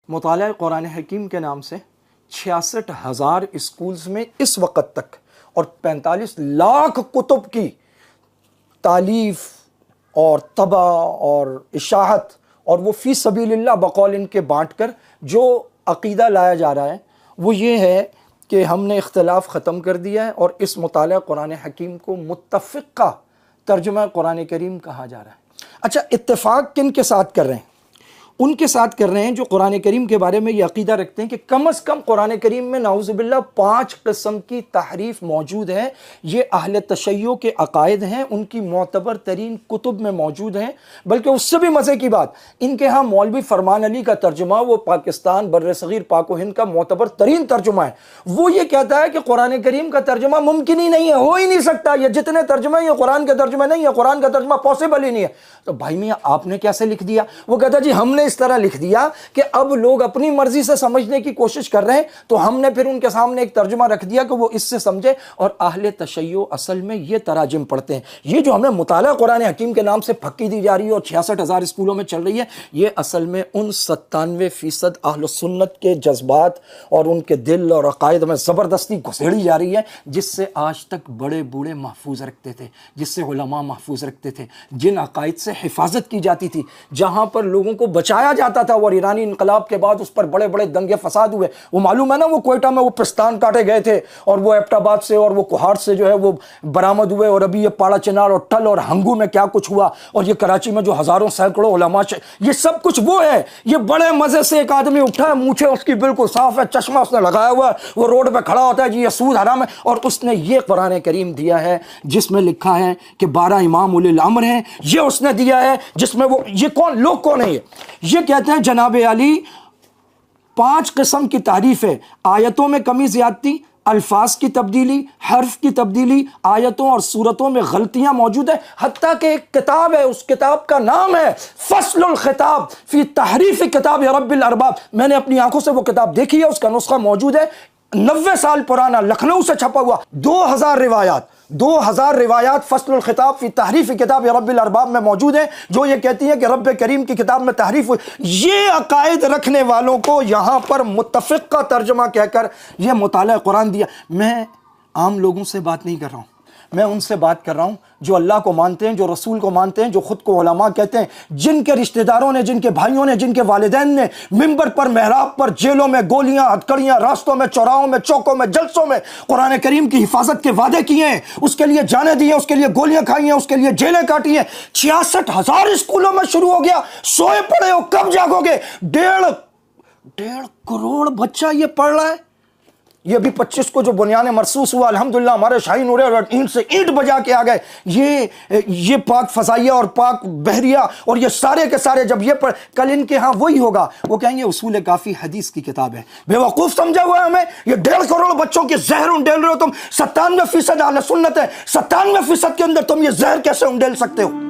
مطالعہ قرآن حکیم کے نام سے 66,000 اسکولز میں اس وقت تک اور 45 لاکھ کتب کی تالیف اور طبع اور اشاعت اور وہ فی سبیل اللہ بقول ان کے بانٹ کر جو عقیدہ لایا جا رہا ہے وہ یہ ہے کہ ہم نے اختلاف ختم کر دیا ہے اور اس مطالعہ قرآن حکیم کو متفقہ ترجمہ قرآن کریم کہا جا رہا ہے۔ اچھا، اتفاق کن کے ساتھ کر رہے ہیں؟ ان کے ساتھ کر رہے ہیں جو قرآن کریم کے بارے میں یہ عقیدہ رکھتے ہیں کہ کم از کم قرآن کریم میں نعوذ باللہ 5 قسم کی تحریف موجود ہے۔ یہ اہل تشیع کے عقائد ہیں، ان کی معتبر ترین کتب میں موجود ہیں۔ بلکہ اس سے بھی مزے کی بات، ان کے ہاں مولوی فرمان علی کا ترجمہ، وہ پاکستان بر صغیر پاک و ہند کا معتبر ترین ترجمہ ہے، وہ یہ کہتا ہے کہ قرآن کریم کا ترجمہ ممکن ہی نہیں ہے، ہو ہی نہیں سکتا، یہ جتنے ترجمے یہ قرآن کا ترجمہ نہیں ہے، قرآن کا ترجمہ پاسبل ہی نہیں ہے۔ تو بھائی میاں آپ نے کیسے لکھ دیا؟ وہ کہتا ہے جی ہم نے اس طرح لکھ دیا کہ اب لوگ اپنی مرضی سے سمجھنے کی کوشش کر رہے ہیں، تو ہم نے پھر ان کے سامنے ایک ترجمہ رکھ دیا کہ وہ اس سے سمجھے۔ اور اہل تشیع اصل میں یہ تراجم پڑھتے ہیں۔ یہ جو ہمیں مطالعہ قرآن حکیم کے نام سے پھکی دی جا رہی ہے اور 66,000 اسکولوں میں چل رہی ہے، یہ اصل میں ان 97% اہل سنت کے جذبات اور ان کے دل اور عقائد میں زبردستی گھسیڑی جا رہی ہے، جس سے آج تک بڑے بوڑھے محفوظ رکھتے تھے، جس سے علماء محفوظ رکھتے تھے، جن عقائد سے حفاظت کی جاتی تھی، جہاں پر لوگوں کو بچایا جاتا تھا۔ اور ایرانی انقلاب کے بعد اس پر بڑے بڑے دنگے فساد ہوئے، وہ معلوم ہے نا، وہ کوئٹہ میں وہ پستان کاٹے گئے تھے اور وہ ایبٹ آباد سے اور وہ کوہاٹ سے جو ہے وہ برآمد ہوئے، اور ابھی یہ پاڑا چنار اور ٹل اور ہنگو میں کیا کچھ ہوا، اور یہ کراچی میں جو ہزاروں سینکڑوں علماء، یہ سب کچھ وہ ہے۔ یہ بڑے مزے سے ایک آدمی اٹھا ہے، مونچھیں اس کی بالکل صاف ہے، چشمہ اس نے لگایا ہوا ہے، وہ روڈ پہ کھڑا ہوتا ہے جی یہ سود حرام ہے، اور اس نے یہ قرآن کریم دیا ہے جس میں لکھا ہے کہ 12 امام اولی الامر ہیں، یہ اس نے دیا ہے جس میں وہ یہ کون لوگ کون ہیں؟ یہ کہتے ہیں جناب علی 5 قسم کی تعریف ہے، آیتوں میں کمی زیادتی، الفاظ کی تبدیلی، حرف کی تبدیلی، آیتوں اور سورتوں میں غلطیاں موجود ہیں، حتیٰ کہ ایک کتاب ہے، اس کتاب کا نام ہے فصل الخطاب فی تحریف کتاب رب الارباب۔ میں نے اپنی آنکھوں سے وہ کتاب دیکھی ہے، اس کا نسخہ موجود ہے، 90 سال پرانا، لکھنؤ سے چھپا ہوا، 2000 روایات فصل الخطاب فی تحریف کتاب رب الارباب میں موجود ہیں، جو یہ کہتی ہیں کہ رب کریم کی کتاب میں تحریف ہوئی۔ یہ عقائد رکھنے والوں کو یہاں پر متفقہ ترجمہ کہہ کر یہ مطالعہ قرآن دیا۔ میں عام لوگوں سے بات نہیں کر رہا ہوں، میں ان سے بات کر رہا ہوں جو اللہ کو مانتے ہیں، جو رسول کو مانتے ہیں، جو خود کو علماء کہتے ہیں، جن کے رشتہ داروں نے، جن کے بھائیوں نے، جن کے والدین نے منبر پر، محراب پر، جیلوں میں گولیاں، ہتھکڑیاں، راستوں میں، چوراہوں میں، چوکوں میں، جلسوں میں قرآن کریم کی حفاظت کے وعدے کیے ہیں، اس کے لیے جانیں دی ہیں، اس کے لیے گولیاں کھائی ہیں، اس کے لیے جیلیں کاٹی ہیں۔ 66,000 اسکولوں میں شروع ہو گیا، سوئے پڑے ہو، کب جاگو گے؟ 1.5 کروڑ بچہ یہ پڑھ رہا ہے۔ یہ بھی 25 کو جو بنیان مرصوص ہوا، الحمدللہ ہمارے شاہی نورے اور اینٹ سے اینٹ بجا کے آ گئے۔ یہ پاک فضائیہ اور پاک بحریہ اور یہ سارے کے سارے جب یہ پڑھ، کل ان کے ہاں وہی ہوگا، وہ کہیں گے اصول کافی حدیث کی کتاب ہے۔ بے وقوف سمجھا ہوا ہے ہمیں، یہ 1.5 کروڑ بچوں کے زہر انڈیل رہے ہو تم۔ 97% اہل سنت ہے، 97% کے اندر تم یہ زہر کیسے انڈیل سکتے ہو؟